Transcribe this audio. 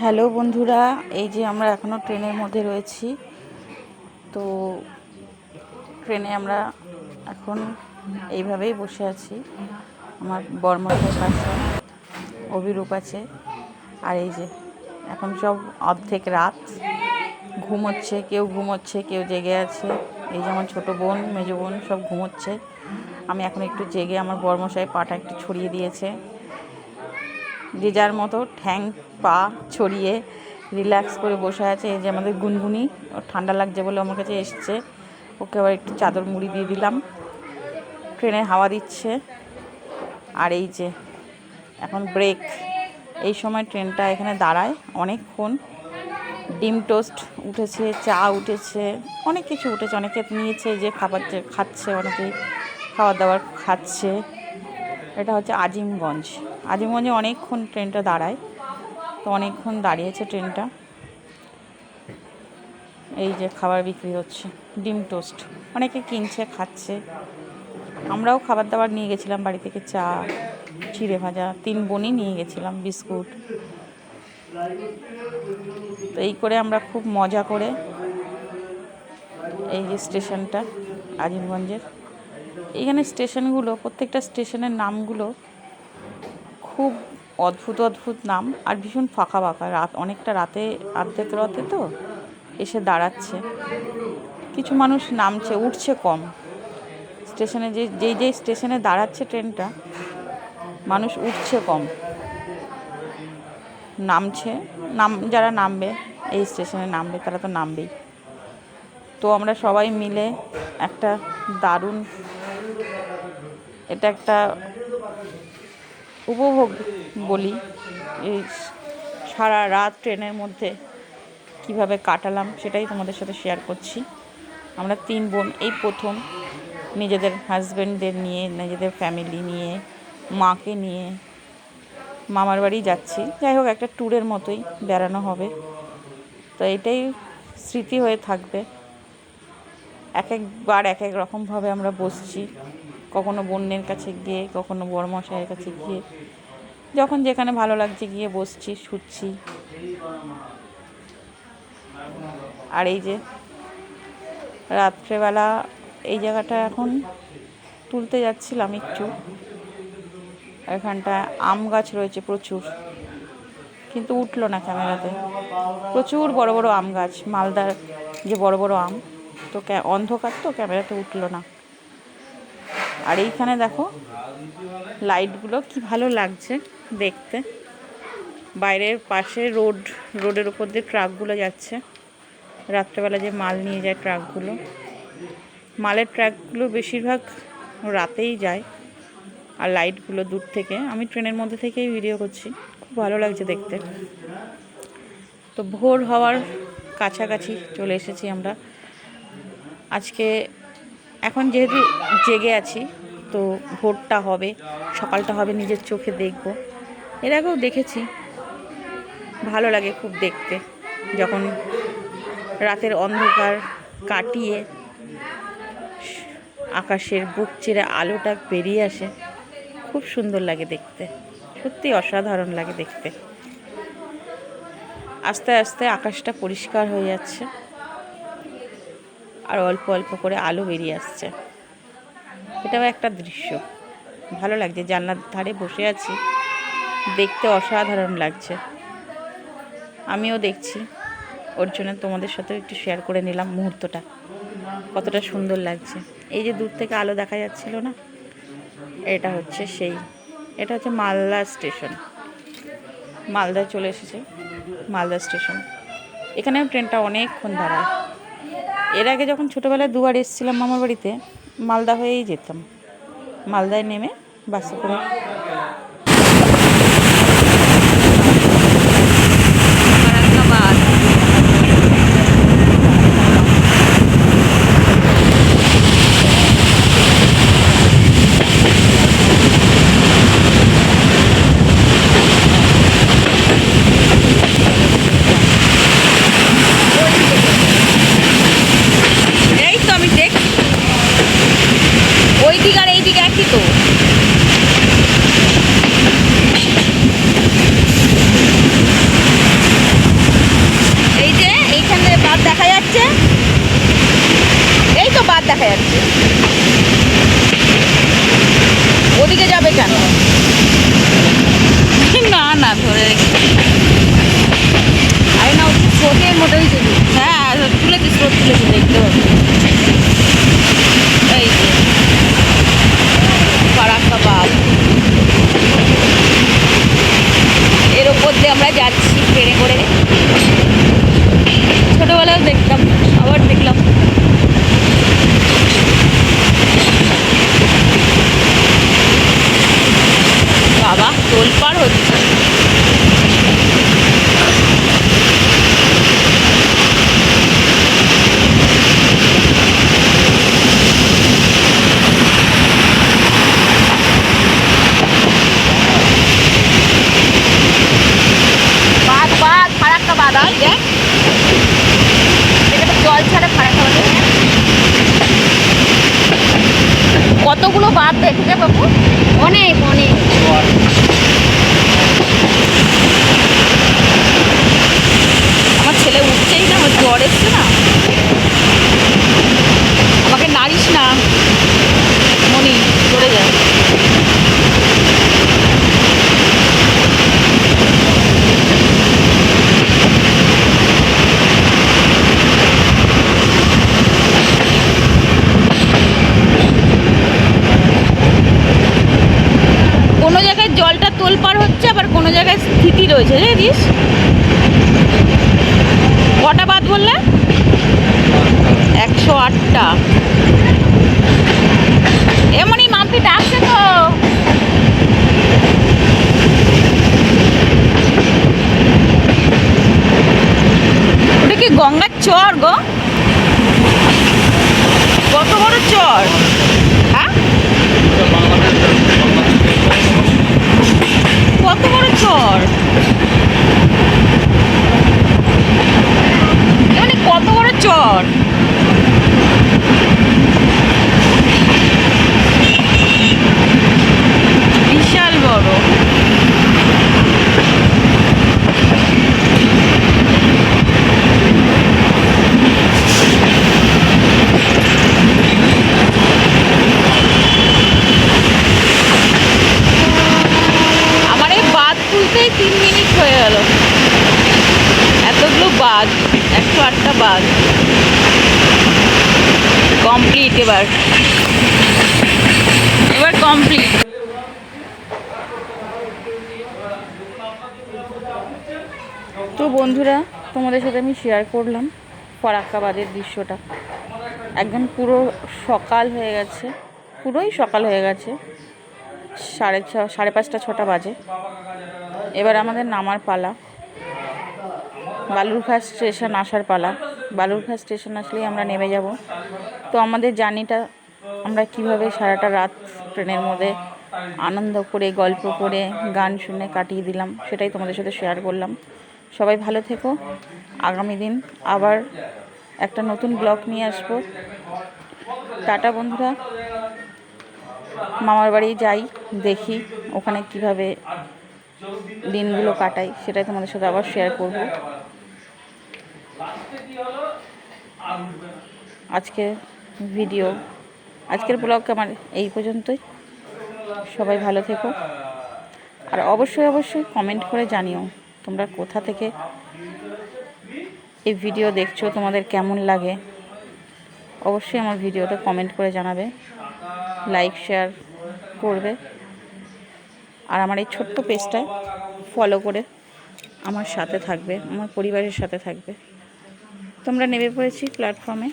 Hello বন্ধুরা, এই যে আমরা এখনও ট্রেনের মধ্যে রয়েছি। তো ট্রেনে আমরা এখন এইভাবেই বসে আছি। আমার বর্মশের পাশে অভিরূপ আছে। আর এই যে এখন সব অর্ধেক রাত, ঘুমোচ্ছে, কেউ ঘুমোচ্ছে, কেউ জেগে আছে। এই যে আমার ছোটো বোন, মেজো বোন সব ঘুমোচ্ছে। আমি এখন একটু জেগে, আমার বর্মশাই পাটা একটু ছড়িয়ে দিয়েছে। যে যার মতো ঠ্যাং পা ছড়িয়ে রিল্যাক্স করে বসে আছে। এই যে আমাদের গুনগুনি, ওর ঠান্ডা লাগছে বলে আমার কাছে এসছে। ওকে আবার একটু চাদর মুড়ি দিয়ে দিলাম। ট্রেনে হাওয়া দিচ্ছে। আর এই যে এখন ব্রেক, এই সময় ট্রেনটা এখানে দাঁড়ায় অনেকক্ষণ। ডিম টোস্ট উঠেছে, চা উঠেছে, অনেক কিছু উঠেছে। অনেকে নিয়েছে, যে খাবার খাচ্ছে, অনেকেই খাবার দাবার খাচ্ছে। এটা হচ্ছে আজিমগঞ্জে অনেকক্ষণ ট্রেনটা দাঁড়ায়। তো অনেকক্ষণ দাঁড়িয়েছে ট্রেনটা। এই যে খাবার বিক্রি হচ্ছে, ডিম টোস্ট, অনেকে কিনছে, খাচ্ছে। আমরাও খাবার দাবার নিয়ে গেছিলাম বাড়ি থেকে, চা, চিড়ে ভাজা, 3 বোনই নিয়ে গেছিলাম, বিস্কুট। তো এই করে আমরা খুব মজা করে, এই যে স্টেশনটা আজিমগঞ্জের, এইখানে স্টেশনগুলো, প্রত্যেকটা স্টেশনের নামগুলো খুব অদ্ভুত নাম, আর ভীষণ ফাঁকা রাত, অনেকটা রাতে, অর্ধেক রাতে তো এসে দাঁড়াচ্ছে। কিছু মানুষ নামছে, উঠছে কম স্টেশনে। যেই স্টেশনে দাঁড়াচ্ছে ট্রেনটা, মানুষ উঠছে কম, নামছে। যারা নামবে, এই স্টেশনে নামবে, তারা তো নামবেই। তো আমরা সবাই মিলে একটা দারুণ, এটা একটা উপভোগ বলি। এই সারা রাত ট্রেনের মধ্যে কিভাবে কাটালাম, সেটাই তোমাদের সাথে শেয়ার করছি। আমরা 3 বোন এই প্রথম নিজেদের হাজব্যান্ডদের নিয়ে, নিজেদের ফ্যামিলি নিয়ে, মাকে নিয়ে মামার বাড়ি যাচ্ছি। যাই হোক, একটা ট্যুরের মতোই বেড়ানো হবে। তো এটাই স্মৃতি হয়ে থাকবে। এক একবার এক এক রকমভাবে আমরা বসছি, কখনো বোনের কাছে গিয়ে, কখনো বড়মশাইয়ের কাছে গিয়ে, যখন যেখানে ভালো লাগছে গিয়ে বসছি, শুচ্ছি। আর এই যে রাত্রেবেলা এই জায়গাটা এখন তুলতে যাচ্ছিলাম একটু। এখানটায় আম গাছ রয়েছে প্রচুর, কিন্তু উঠলো না ক্যামেরাতে। প্রচুর বড় বড় আম গাছ, মালদার যে বড় বড় আম। তো অন্ধকার, তো ক্যামেরাতে উঠলো না। আর এইখানে দেখো লাইটগুলো কি ভালো লাগছে দেখতে। বাইরের পাশে রোডের উপর দিয়ে ট্রাকগুলো যাচ্ছে। রাত্রেবেলা যে মাল নিয়ে যায় ট্রাকগুলো, মালের ট্রাকগুলো বেশিরভাগ রাতেই যায়। আর লাইটগুলো দূর থেকে, আমি ট্রেনের মধ্যে থেকেই ভিডিও করছি, খুব ভালো লাগছে দেখতে। তো ভোর হওয়ার কাছাকাছি চলে এসেছি আমরা আজকে। এখন যেহেতু জেগে আছি, তো ভোরটা হবে, সকালটা হবে, নিজের চোখে দেখব। এর আগেও দেখেছি, ভালো লাগে খুব দেখতে, যখন রাতের অন্ধকার কাটিয়ে আকাশের বুক চিরে আলোটা বেরিয়ে আসে, খুব সুন্দর লাগে দেখতে, সত্যি অসাধারণ লাগে দেখতে। আস্তে আস্তে আকাশটা পরিষ্কার হয়ে যাচ্ছে, আর অল্প অল্প করে আলো বেরিয়ে আসছে। এটাও একটা দৃশ্য, ভালো লাগছে। জানলার ধারে বসে আছি, দেখতে অসাধারণ লাগছে। আমিও দেখছি, ওর জন্য তোমাদের সাথেও একটু শেয়ার করে নিলাম মুহূর্তটা, কতটা সুন্দর লাগছে। এই যে দূর থেকে আলো দেখা যাচ্ছিল না, এটা হচ্ছে মালদা স্টেশন। মালদায় চলে এসেছে, মালদা স্টেশন। এখানেও ট্রেনটা অনেকক্ষণ দাঁড়ায়। এর আগে যখন ছোটোবেলায় 2বার এসেছিলাম মামার বাড়িতে, মালদা হয়েই যেতাম। মালদায় নেমে বাসে করে ওই দিক আর এই দিক একই তো। তুলেছে দেখতে পাবো। এই যে ফারাক্কা বাঁধ, এর ওপর দিয়ে আমরা যাচ্ছি ট্রেনে করে। ছোটোবেলাও দেখতাম, আবার দেখলাম। বাবা তোলপাড় হচ্ছে। বাঁধ বাঁধ ফারাক্কা বাঁধ, দেখ এটা তো জল ছাড়ে ফারাক্কা বাঁধে। কতগুলো বাঁধ দেখতে বাবু, অনেক অনেক। আমার ছেলে উঠছেই না, আমার জ্বর এসছে না। আমাকে নাড়িস না মনি, চলে যায়। কোনো জায়গায় জলটা তোলপাড় হচ্ছে, আবার কোনো জায়গায় স্থিতি রয়েছে, জানিস? কটা বাদ বললে? 108টা। এমনই মাম্পি ডাকছে তো। ওটা কি গঙ্গার চর গো? কত বড় চর! হ্যাঁ, কত বড় চর, মানে কত বড় চর! বিশাল বড়। আমার এই বাঁধ তুলতেই 3 মিনিট হয়ে গেল। এতগুলো বাঁধ, 108টা বাঁধ কমপ্লিট। এবার কমপ্লিট। তো বন্ধুরা, তোমাদের সাথে আমি শেয়ার করলাম ফারাক্কা বাঁধের দৃশ্যটা। একদম পুরো সকাল হয়ে গেছে, পুরোই সকাল হয়ে গেছে। 6:30 5:30 6টা বাজে। এবার আমাদের নামার পালা, বালুরঘাট স্টেশন আসার পালা। বালুরঘাট স্টেশন আসলেই আমরা নেমে যাব। তো আমাদের জার্নিটা আমরা কিভাবে সারাটা রাত ট্রেনের মধ্যে আনন্দ করে, গল্প করে, গান শুনে কাটিয়ে দিলাম, সেটাই তোমাদের সাথে শেয়ার করলাম। সবাই ভালো থেকো। আগামী দিন আবার একটা নতুন ব্লগ নিয়ে আসবো। টাটা বন্ধুরা। মামার বাড়ি যাই, দেখি ওখানে কিভাবে দিনগুলো কাটাই, সেটাই তোমাদের সাথে আবার শেয়ার করব। আজকের ব্লগ আমার এই পর্যন্তই। সবাই ভালো থেকো। আর অবশ্যই কমেন্ট করে জানিও তোমরা কোথা থেকে এই ভিডিও দেখছো, তোমাদের কেমন লাগে। অবশ্যই আমার ভিডিওতে কমেন্ট করে জানাবে, লাইক শেয়ার করবে। আর আমার এই ছোট্ট পেজটায় ফলো করে আমার সাথে থাকবে, আমার পরিবারের সাথে থাকবে। তোমরা নেমে পড়েছি প্ল্যাটফর্মে।